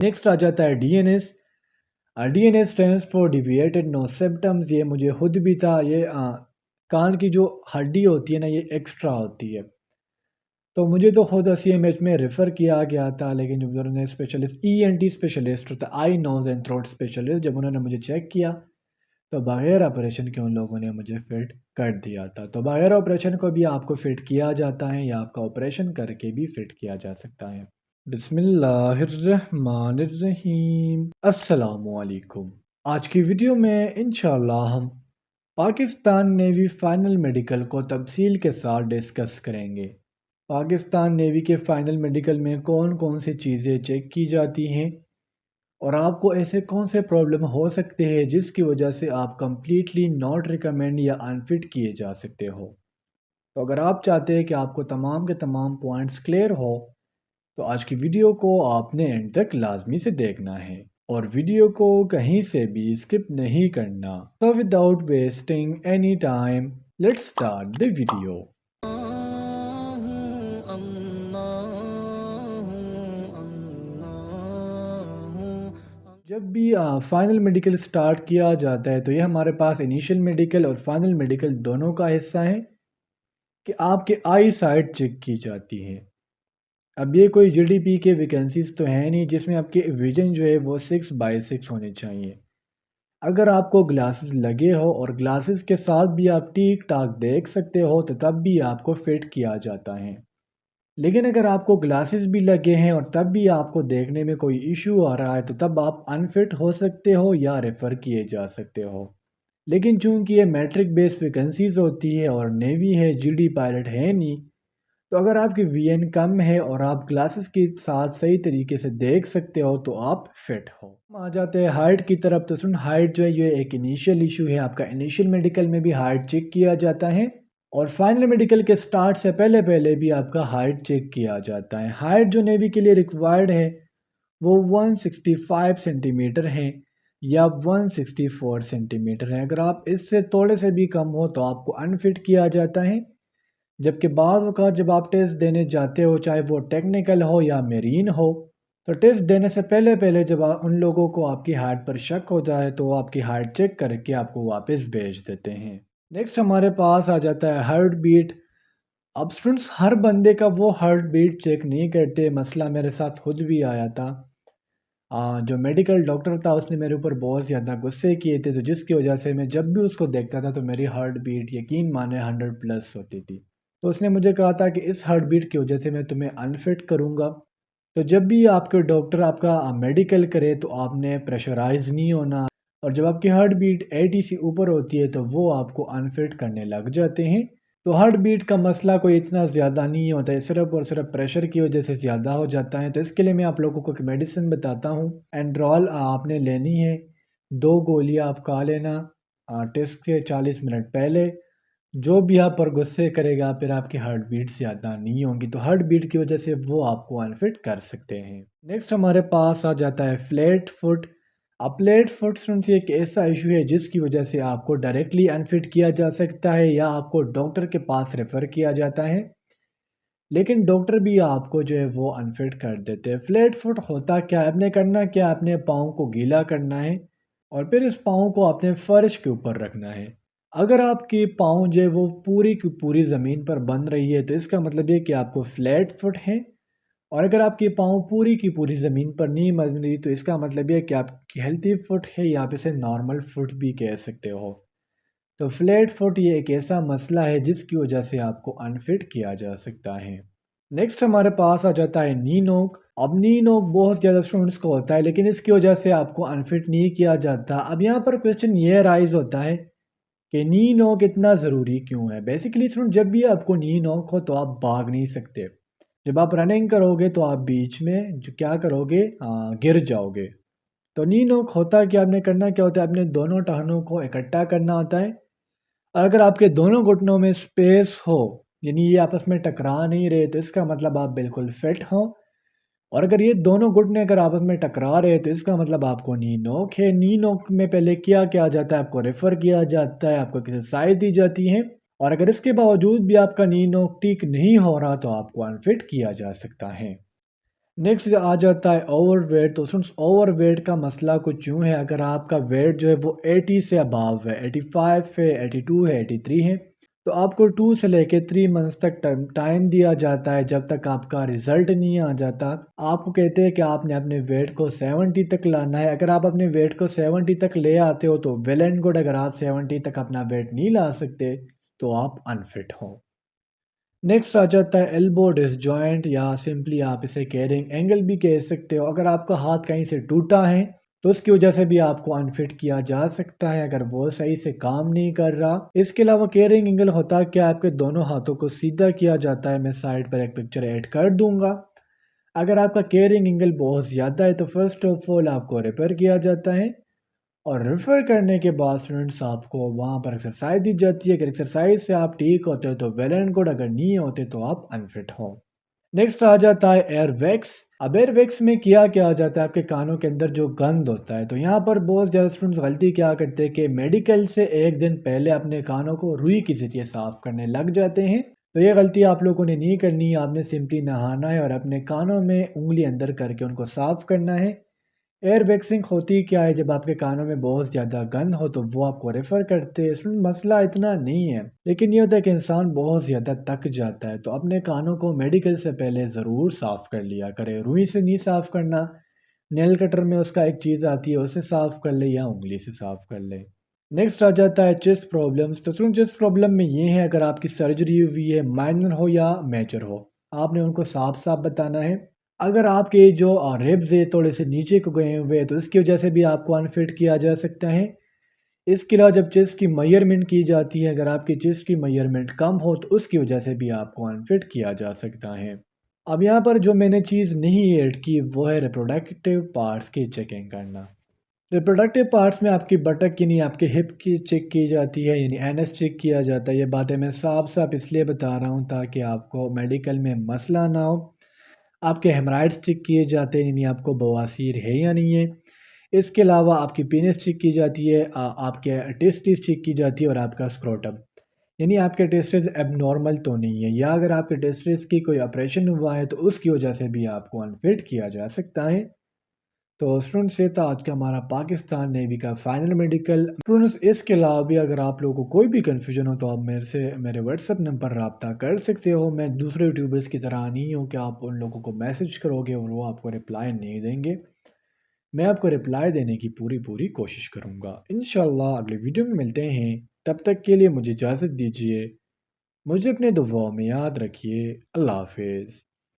Next आ जाता है DNS. DNS stands for deviated no symptoms. ये मुझे खुद भी था। ये कान की जो हड्डी होती है ना, ये एक्स्ट्रा होती है। तो मुझे तो खुद सीएमएच में रेफ़र किया गया था, लेकिन जब उन्होंने स्पेशलिस्ट ईएनटी स्पेशलिस्ट होता है, आई नोज़ एंड थ्रोट स्पेशलिस्ट, जब उन्होंने मुझे चेक किया तो बगैर ऑपरेशन के उन लोगों ने मुझे फिट कर दिया था। तो बगैर ऑपरेशन को भी आपको फिट किया जाता है या आपका ऑपरेशन करके भी फिट किया जा सकता है। बिस्मिल्लाहिर्रहमानिर्रहीम। अस्सलामुअलैकुम। आज की वीडियो में इंशाअल्लाह हम पाकिस्तान नेवी फाइनल मेडिकल को तफसील के साथ डिस्कस करेंगे। पाकिस्तान नेवी के फाइनल मेडिकल में कौन कौन सी चीज़ें चेक की जाती हैं और आपको ऐसे कौन से प्रॉब्लम हो सकते हैं जिसकी वजह से आप कंप्लीटली नॉट रिकमेंड या अनफिट किए जा सकते हो। तो अगर आप चाहते हैं कि आपको तमाम के तमाम पॉइंट्स क्लियर हो तो आज की वीडियो को आपने एंड तक लाजमी से देखना है और वीडियो को कहीं से भी स्किप नहीं करना। तो without wasting any time let's start the video. जब भी फाइनल मेडिकल स्टार्ट किया जाता है तो ये हमारे पास इनिशियल मेडिकल और फाइनल मेडिकल दोनों का हिस्सा है कि आपके आई साइट चेक की जाती है। अब ये कोई जीडीपी के वैकेंसीज तो है नहीं जिसमें आपके विजन जो है वो 6/6 होने चाहिए। अगर आपको ग्लासेस लगे हो और ग्लासेस के साथ भी आप ठीक ठाक देख सकते हो तो तब भी आपको फिट किया जाता है। लेकिन अगर आपको ग्लासेस भी लगे हैं और तब भी आपको देखने में कोई इशू आ रहा है तो तब आप अनफिट हो सकते हो या रेफ़र किए जा सकते हो। लेकिन चूंकि ये मैट्रिक बेस्ड वैकेंसीज होती है और नेवी है, जीडी पायलट है नहीं, तो अगर आपकी वीएन कम है और आप ग्लासेस के साथ सही तरीके से देख सकते हो तो आप फिट हो। हम आ जाते हैं हाइट की तरफ। तो सुन, हाइट जो है ये एक इनिशियल इशू है। आपका इनिशियल मेडिकल में भी हाइट चेक किया जाता है और फाइनल मेडिकल के स्टार्ट से पहले पहले भी आपका हाइट चेक किया जाता है। हाइट जो नेवी के लिए रिक्वायर्ड है वो 165 सेंटीमीटर है या 164 सेंटीमीटर है। अगर आप इससे थोड़े से भी कम हो तो आपको अनफिट किया जाता है। जबकि बाज़ औक़ात जब आप टेस्ट देने जाते हो, चाहे वो टेक्निकल हो या मेरीन हो, तो टेस्ट देने से पहले पहले जब उन लोगों को आपकी हाइट पर शक हो जाए तो वो आपकी हाइट चेक करके आपको वापस भेज देते हैं। नेक्स्ट हमारे पास आ जाता है हार्ट बीट। अब स्टूडेंट्स, हर बंदे का वो हार्ट बीट चेक नहीं करते। मसला मेरे साथ खुद भी आया था। जो मेडिकल डॉक्टर था उसने मेरे ऊपर बहुत ज़्यादा गुस्से किए थे, तो जिसकी वजह से मैं जब भी उसको देखता था तो मेरी हार्ट बीट यकीन माने 100 प्लस होती थी। तो उसने मुझे कहा था कि इस हार्ट बीट की वजह से मैं तुम्हें अनफिट करूँगा। तो जब भी आपके डॉक्टर आपका मेडिकल करे तो आपने प्रेशराइज़ नहीं होना और जब आपकी हार्ट बीट 80 से ऊपर होती है तो वो आपको अनफिट करने लग जाते हैं। तो हार्ट बीट का मसला कोई इतना ज़्यादा नहीं होता है, सिर्फ़ और सिर्फ़ प्रेशर की वजह से ज़्यादा हो जाता है। तो इसके लिए मैं आप लोगों को एक मेडिसिन बताता हूँ। एंड्रोल आपने लेनी है, 2 गोलियाँ आप खा लेना टेस्ट से 40 मिनट पहले। जो भी आप पर गुस्से करेगा फिर आपकी हार्ट बीट ज़्यादा नहीं होंगी, तो हार्ट बीट की वजह से वो आपको अनफिट कर सकते हैं। नेक्स्ट हमारे पास आ जाता है फ्लैट फुट। अब फ्लैट फुट से एक ऐसा इशू है जिसकी वजह से आपको डायरेक्टली अनफिट किया जा सकता है या आपको डॉक्टर के पास रेफ़र किया जाता है, लेकिन डॉक्टर भी आपको जो है वो अनफिट कर देते हैं। फ्लैट फुट होता क्या है? आपने करना क्या है, अपने पाँव को गीला करना है और फिर इस पाँव को अपने फ़र्श के ऊपर रखना है। अगर आपकी पाँव जो है वो पूरी की पूरी ज़मीन पर बन रही है तो इसका मतलब ये कि आपको फ्लैट फुट है, और अगर आपकी पाँव पूरी की पूरी ज़मीन पर नहीं बन रही तो इसका मतलब ये कि आपकी हेल्थी फुट है या आप इसे नॉर्मल फुट भी कह सकते हो। तो फ्लैट फुट ये एक ऐसा मसला है जिसकी वजह से आपको अनफिट किया जा सकता है। नेक्स्ट हमारे पास आ जाता है नी नोक। अब नी नोक बहुत ज़्यादा स्टूडेंट्स को होता है लेकिन इसकी वजह से आपको अनफिट नहीं किया जाता। अब यहाँ पर क्वेश्चन ये राइज होता है कि नी नॉक इतना ज़रूरी क्यों है? बेसिकली स्टूडेंट, जब भी आपको नी नॉक हो तो आप भाग नहीं सकते। जब आप रनिंग करोगे तो आप बीच में जो क्या करोगे, गिर जाओगे। तो नी नॉक होता क्या, आपने करना क्या होता है, अपने दोनों टहनों को इकट्ठा करना होता है। अगर आपके दोनों घुटनों में स्पेस हो, यानी ये आपस में टकरा नहीं रहे, तो इसका मतलब आप बिल्कुल फिट हो। और अगर ये दोनों घुटने अगर आपस में टकरा रहे हैं तो इसका मतलब आपको नी नोक है। नी नोक में पहले क्या जाता है, आपको रेफ़र किया जाता है, आपको एक्सरसाइज दी जाती है और अगर इसके बावजूद भी आपका नी नोक ठीक नहीं हो रहा तो आपको अनफिट किया जा सकता है। नेक्स्ट आ जाता है ओवरवेट। तो फ्रेंड्स ओवरवेट का मसला कुछ यूँ है, अगर आपका वेट जो है वो 80 से अबव है, 85 है, 82 है, 83 है, तो आपको 2 से लेके 3 मंथ्स तक टाइम दिया जाता है जब तक आपका रिज़ल्ट नहीं आ जाता। आपको कहते हैं कि आपने अपने वेट को 70 तक लाना है। अगर आप अपने वेट को 70 तक ले आते हो तो वेल एंड गुड, अगर आप 70 तक अपना वेट नहीं ला सकते तो आप अनफिट हो। नेक्स्ट आ जाता है एल्बो डिसजॉइंट, या सिंपली आप इसे कैरिंग एंगल भी कह सकते हो। अगर आपका हाथ कहीं से टूटा है तो उसकी वजह से भी आपको अनफिट किया जा सकता है, अगर वो सही से काम नहीं कर रहा। इसके अलावा कैरिंग एंगल होता क्या, आपके दोनों हाथों को सीधा किया जाता है। मैं साइड पर एक पिक्चर ऐड कर दूंगा। अगर आपका कैरिंग एंगल बहुत ज़्यादा है तो फर्स्ट ऑफ ऑल आपको रिपेयर किया जाता है, और रेफ़र करने के बाद स्टूडेंट्स आपको वहाँ पर एक्सरसाइज दी जाती है। अगर एक्सरसाइज से आप ठीक होते हो तो वेल एंड गुड, अगर नहीं होते तो आप अनफिट हो। नेक्स्ट आ जाता है एयर वैक्स। अब एयर वैक्स में क्या जाता है, आपके कानों के अंदर जो गंद होता है, तो यहाँ पर बहुत ज़्यादा स्टूडेंट्स गलती क्या करते हैं कि मेडिकल से एक दिन पहले अपने कानों को रुई के ज़रिए साफ़ करने लग जाते हैं। तो ये गलती आप लोगों ने नहीं करनी है। आपने सिंपली नहाना है और अपने कानों में उंगली अंदर करके उनको साफ़ करना है। एयर वैक्सिंग होती क्या है, जब आपके कानों में बहुत ज़्यादा गंद हो तो वो आपको रेफ़र करते हैं। इसमें मसला इतना नहीं है, लेकिन ये होता है कि इंसान बहुत ज़्यादा थक जाता है, तो अपने कानों को मेडिकल से पहले ज़रूर साफ़ कर लिया करें। रुई से नहीं साफ़ करना, नेल कटर में उसका एक चीज़ आती है, उससे साफ़ कर ले या उँगली से साफ़ कर ले। नेक्स्ट आ जाता है चेस्ट प्रॉब्लम्स। तो सुन, चेस्ट प्रॉब्लम में ये है, अगर आपकी सर्जरी हुई है, माइनर हो या मेजर हो, आपने उनको साफ-साफ बताना है। अगर आपके जो रिब्स है थोड़े से नीचे को गए हुए हैं तो इसकी वजह से भी आपको अनफिट किया जा सकता है। इसके अलावा जब चेस्ट की मेजरमेंट की जाती है, अगर आपकी चेस्ट की मेजरमेंट कम हो तो उसकी वजह से भी आपको अनफिट किया जा सकता है। अब यहाँ पर जो मैंने चीज़ नहीं ऐड की वो है रिप्रोडक्टिव पार्ट्स की चेकिंग करना। रिप्रोडक्टिव पार्ट्स में आपकी बटक यानी आपके हिप की चेक की जाती है, यानी एनएस चेक किया जाता है। ये बातें मैं साफ-साफ इसलिए बता रहा हूँ ताकि आपको मेडिकल में मसला ना हो। आपके हेमराइड्स चेक किए जाते हैं, यानी आपको बवासीर है या नहीं है। इसके अलावा आपकी पेनिस चेक की जाती है, आपके टेस्टिस चेक की जाती है, और आपका स्क्रोटम, यानी आपके टेस्टिस एबनॉर्मल तो नहीं है, या अगर आपके टेस्टिस की कोई ऑपरेशन हुआ है तो उसकी वजह से भी आपको अनफिट किया जा सकता है। तो स्टूडेंट्स ये था आज का हमारा पाकिस्तान नेवी का फाइनल मेडिकल। स्टूडेंट्स इसके अलावा भी अगर आप लोगों को कोई भी कन्फ्यूजन हो तो आप मेरे से मेरे व्हाट्सएप नंबर रब्ता कर सकते हो। मैं दूसरे यूट्यूबर्स की तरह नहीं हूँ कि आप उन लोगों को मैसेज करोगे और वो आपको रिप्लाई नहीं देंगे। मैं आपको रिप्लाई देने की पूरी पूरी कोशिश करूँगा। इंशाल्लाह अगले वीडियो में मिलते हैं। तब तक के लिए मुझे इजाज़त दीजिए। मुझे अपने दुआओं में याद रखिए। अल्लाह हाफिज़।